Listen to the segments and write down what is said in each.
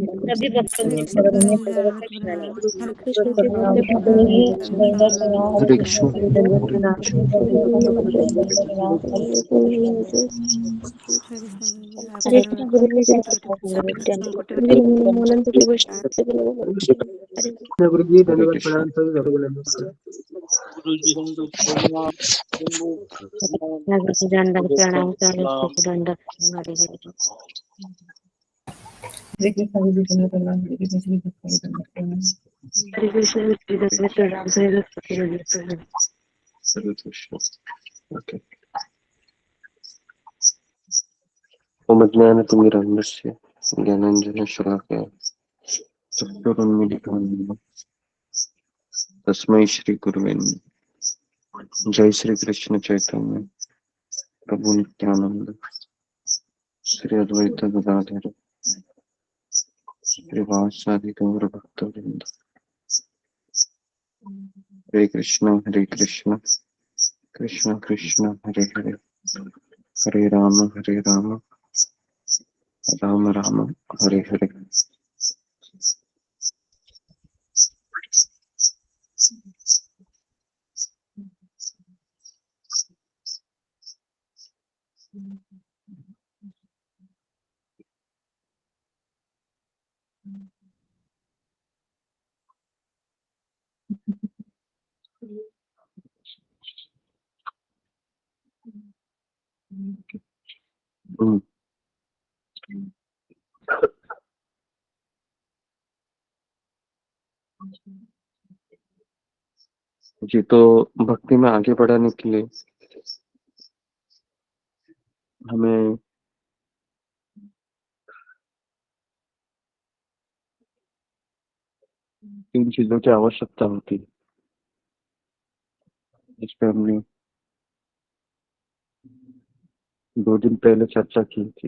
सभी भक्तों हरे को कृष्ण दंडवत प्रणाम। प्रणाम। हरे कृष्ण के दंड प्रणाम। हरे कृष्ण हरे कृष्ण गुरु के गुरु जी धन्यवाद प्रणाम सभी भक्तों को नमस्कार। दंडवत प्रणाम दंडवत हरे कृष्ण। हरे कृष्ण गुरु जी धन्यवाद प्रणाम। हरे कृष्ण श्री भक्ति दंडवत प्रणाम। हरे कृष्ण दंडवत प्रणाम सर्व कृष्ण। ओके। ओम ज्ञानतिमिरन्धस्य ज्ञानाञ्जनशलाकया चक्षुरुन्मीलितं तस्मै श्री गुरुवे नमः। जय श्री कृष्ण चैतन्य प्रभु नित्यानंद श्री अद्वैत गदाधर श्रीवासादि गौर भक्तवृंद। हरे कृष्ण कृष्ण कृष्ण हरे हरे, हरे राम राम राम हरे हरे। जी, तो भक्ति में आगे बढ़ाने के लिए हमें तीन चीजों की आवश्यकता होती है। इस पे हमने 2 दिन पहले चर्चा की थी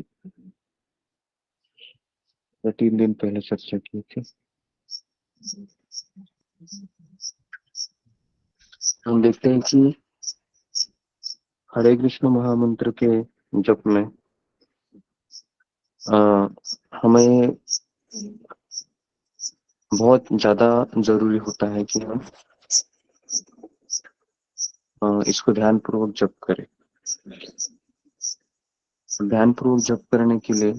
या 3 दिन पहले चर्चा की थी। हम देखते हैं कि हरे कृष्ण महामंत्र के जप में हमें बहुत ज्यादा जरूरी होता है कि हम इसको ध्यान पूर्वक जप करें। ध्यान पूर्वक जप करने के लिए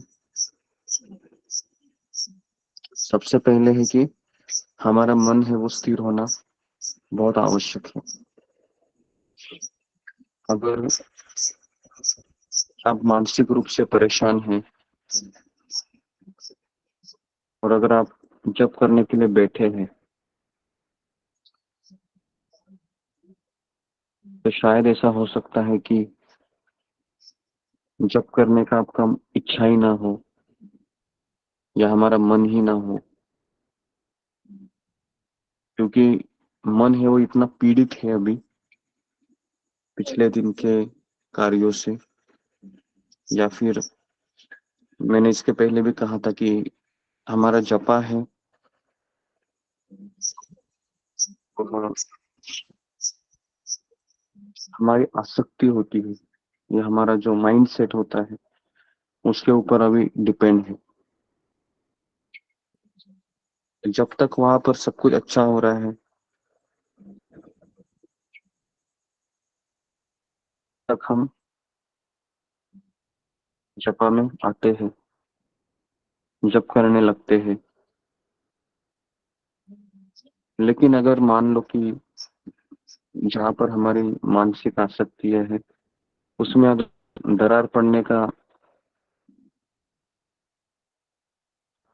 सबसे पहले है कि हमारा मन है वो स्थिर होना बहुत आवश्यक है। अगर आप मानसिक रूप से परेशान हैं और अगर आप जप करने के लिए बैठे हैं तो शायद ऐसा हो सकता है कि जप करने का आपका इच्छा ही ना हो या हमारा मन ही ना हो, क्योंकि मन है वो इतना पीड़ित है अभी पिछले दिन के कार्यों से, या फिर मैंने इसके पहले भी कहा था कि हमारा जपा है हमारी आसक्ति होती है, ये हमारा जो माइंड सेट होता है उसके ऊपर अभी डिपेंड है। जब तक वहां पर सब कुछ अच्छा हो रहा है तक हम जपा में आते हैं, जप करने लगते हैं। लेकिन अगर मान लो कि जहाँ पर हमारी मानसिक आसक्ति है उसमें अगर दरार पड़ने का,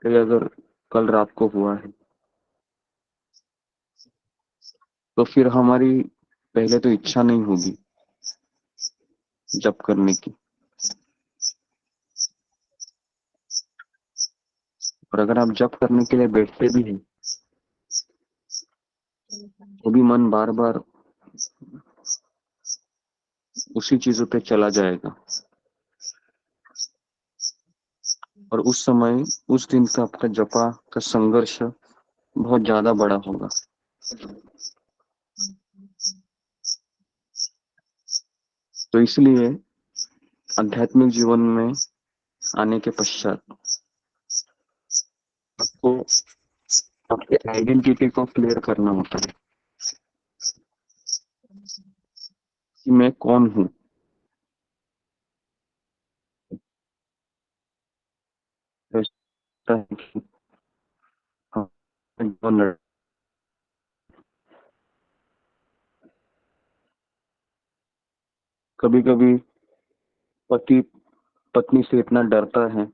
अगर कल रात को हुआ है तो फिर हमारी पहले तो इच्छा नहीं होगी जप करने की, और अगर आप जप करने के लिए बैठते भी हैं तो भी मन बार बार उसी चीजों पे चला जाएगा और उस समय उस दिन का आपका जपा का संघर्ष बहुत ज्यादा बड़ा होगा। तो इसलिए आध्यात्मिक जीवन में आने के पश्चात आपको आपके आइडेंटिटी को क्लियर करना होता है कि मैं कौन हूँ। ऐसा है कि हाँ, कभी कभी पति पत्नी से इतना डरता है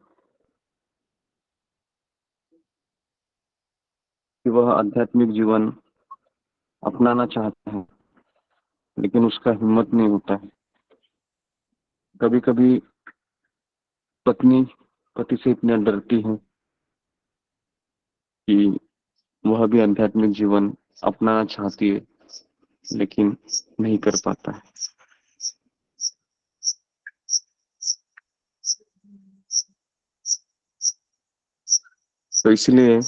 कि वह आध्यात्मिक जीवन अपनाना चाहता है, लेकिन उसका हिम्मत नहीं होता है। कभी कभी पत्नी पति से इतना डरती है कि वह भी आध्यात्मिक जीवन अपनाना चाहती है, लेकिन नहीं कर पाता है। तो इसलिए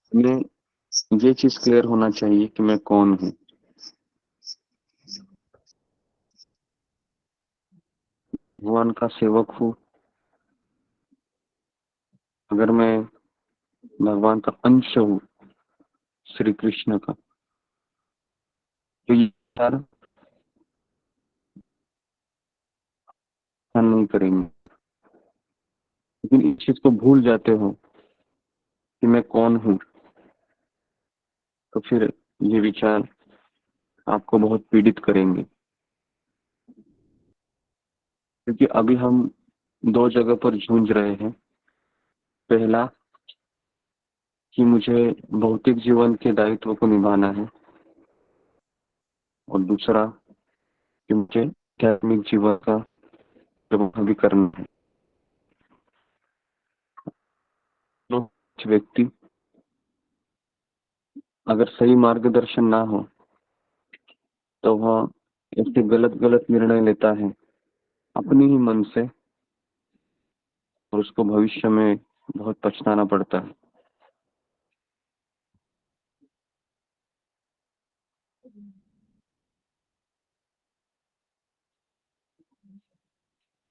हमें ये चीज क्लियर होना चाहिए कि मैं कौन हूँ। भगवान का सेवक हूँ। अगर मैं भगवान का अंश हूँ, श्री कृष्ण का, तो ये विचार नहीं करेंगे। लेकिन इस चीज को भूल जाते हो कि मैं कौन हूँ, तो फिर ये विचार आपको बहुत पीड़ित करेंगे। क्योंकि अभी हम दो जगह पर जूझ रहे हैं। पहला कि मुझे भौतिक जीवन के दायित्व को निभाना है, और दूसरा कि मुझे आध्यात्मिक जीवन का निर्वहन भी करना है। तो कुछ व्यक्ति अगर सही मार्गदर्शन ना हो तो वह ऐसे गलत गलत निर्णय लेता है अपनी ही मन से, और उसको भविष्य में बहुत पछताना पड़ता है।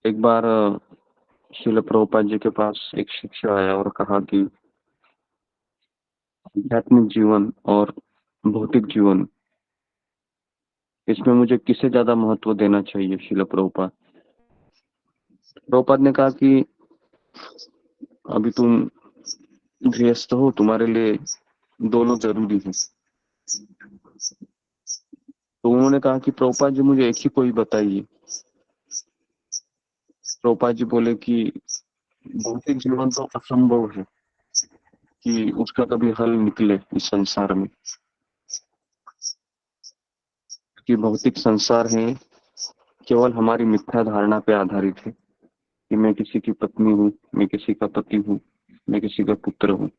एक बार श्रील प्रभुपाद जी के पास एक शिष्य आया और कहा कि आध्यात्मिक जीवन और भौतिक जीवन, इसमें मुझे किसे ज्यादा महत्व देना चाहिए श्रील प्रभुपाद। प्रभुपाद ने कहा कि अभी तुम गृहस्थ हो, तुम्हारे लिए दोनों जरूरी है। तो उन्होंने कहा कि प्रभुपाद जी मुझे एक ही कोई बताइए। प्रभुपाद जी बोले कि भौतिक जीवन तो असंभव है कि उसका कभी हल निकले इस संसार में, कि भौतिक संसार है केवल हमारी मिथ्या धारणा पे आधारित है कि मैं किसी की पत्नी हूँ, मैं किसी का पति हूँ, मैं किसी का पुत्र हूँ।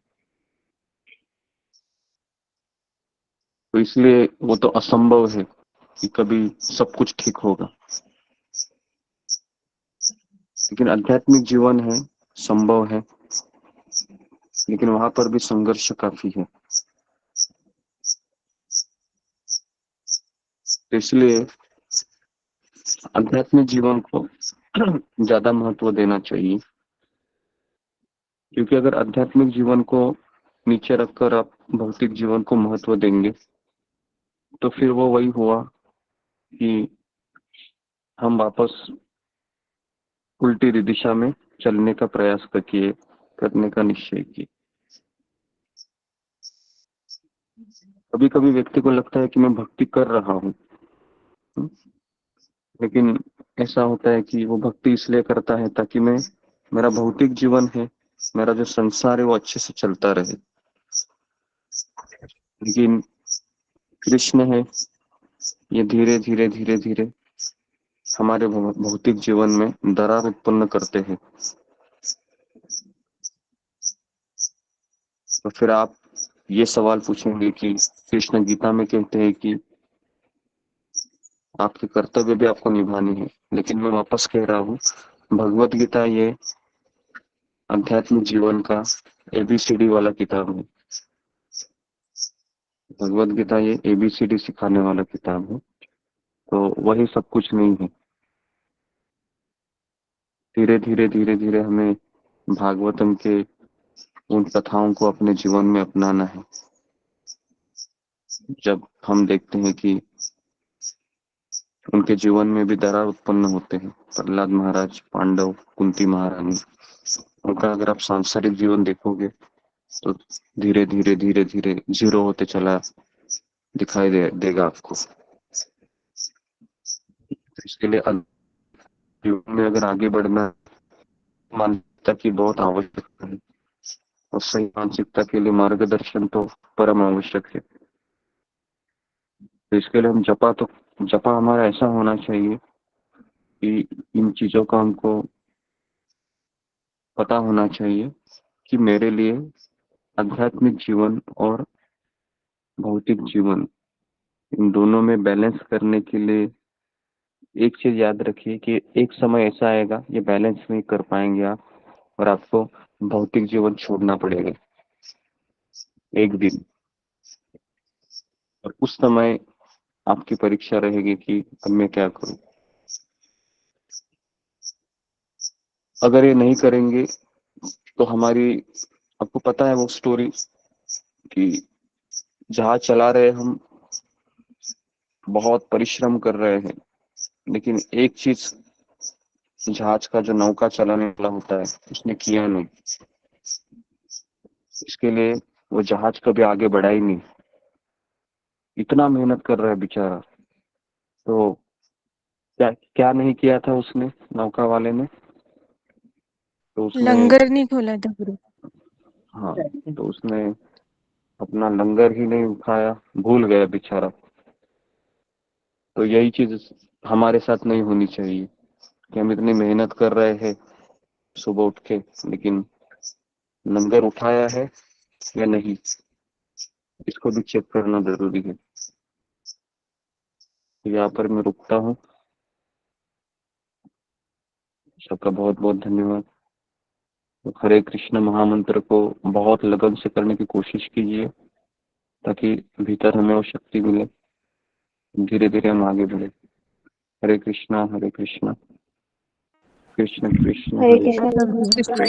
तो इसलिए वो तो असंभव है कि कभी सब कुछ ठीक होगा। लेकिन आध्यात्मिक जीवन है, संभव है, लेकिन वहां पर भी संघर्ष काफी है। तो इसलिए आध्यात्मिक जीवन को ज्यादा महत्व देना चाहिए। क्योंकि अगर आध्यात्मिक जीवन को नीचे रखकर आप भौतिक जीवन को महत्व देंगे तो फिर वो वही हुआ कि हम वापस उल्टी दिशा में चलने का प्रयास करने का निश्चय किए। कभी कभी व्यक्ति को लगता है कि मैं भक्ति कर रहा हूँ, लेकिन ऐसा होता है कि वो भक्ति इसलिए करता है ताकि मेरा भौतिक जीवन है, मेरा जो संसार है वो अच्छे से चलता रहे। लेकिन कृष्ण है, ये धीरे धीरे धीरे धीरे हमारे भौतिक जीवन में दरार उत्पन्न करते हैं। तो फिर आप ये सवाल पूछेंगे कि कृष्ण गीता में कहते हैं कि आपके कर्तव्य भी आपको निभाने हैं, लेकिन मैं वापस कह रहा हूँ, भगवत गीता ये आध्यात्मिक जीवन का एबीसीडी वाला किताब है। भगवत गीता ये एबीसीडी सिखाने वाला किताब है, तो वही सब कुछ नहीं है। धीरे धीरे धीरे धीरे हमें भागवतम के उन कथाओं को अपने जीवन में अपनाना है। जब हम देखते हैं कि उनके जीवन में भी दरार उत्पन्न होते हैं, प्रहलाद महाराज, पांडव, कुंती महारानी, उनका अगर आप सांसारिक जीवन देखोगे तो धीरे धीरे धीरे धीरे जीरो होते चला दिखाई देगा आपको। तो इसके लिए जीवन में अगर आगे बढ़ना मानसिकता की बहुत आवश्यकता है, और सही मानसिकता के लिए मार्गदर्शन तो परम आवश्यक है। तो इसके लिए हम जपा हमारा ऐसा होना चाहिए कि इन चीजों का हमको पता होना चाहिए कि मेरे लिए आध्यात्मिक जीवन और भौतिक जीवन, इन दोनों में बैलेंस करने के लिए एक चीज याद रखिए कि एक समय ऐसा आएगा ये बैलेंस नहीं कर पाएंगे आप, और आपको भौतिक जीवन छोड़ना पड़ेगा एक दिन। और उस समय आपकी परीक्षा रहेगी कि अब मैं क्या करूं। अगर ये नहीं करेंगे तो हमारी, आपको पता है वो स्टोरी कि जहाज चला रहे हम, बहुत परिश्रम कर रहे हैं, लेकिन एक चीज जहाज का जो नौका चलाने वाला होता है उसने किया नहीं। इसके लिए वो जहाज कभी आगे बढ़ा ही नहीं। इतना मेहनत कर रहा है बेचारा, तो क्या क्या नहीं किया था उसने, नौका वाले ने? तो उसने लंगर नहीं खोला था गुरु। हाँ, तो उसने अपना लंगर ही नहीं उठाया, भूल गया बेचारा। तो यही चीज हमारे साथ नहीं होनी चाहिए कि हम इतनी मेहनत कर रहे हैं सुबह उठ के, लेकिन लंगर उठाया है या नहीं, इसको भी चेक करना जरूरी है। तो यहाँ पर मैं रुकता हूँ। सबका बहुत बहुत धन्यवाद। तो हरे कृष्ण महामंत्र को बहुत लगन से करने की कोशिश कीजिए ताकि भीतर हमें वो शक्ति मिले, धीरे धीरे हम आगे बढ़े। हरे कृष्णा कृष्ण कृष्ण हरे हरे कृष्ण।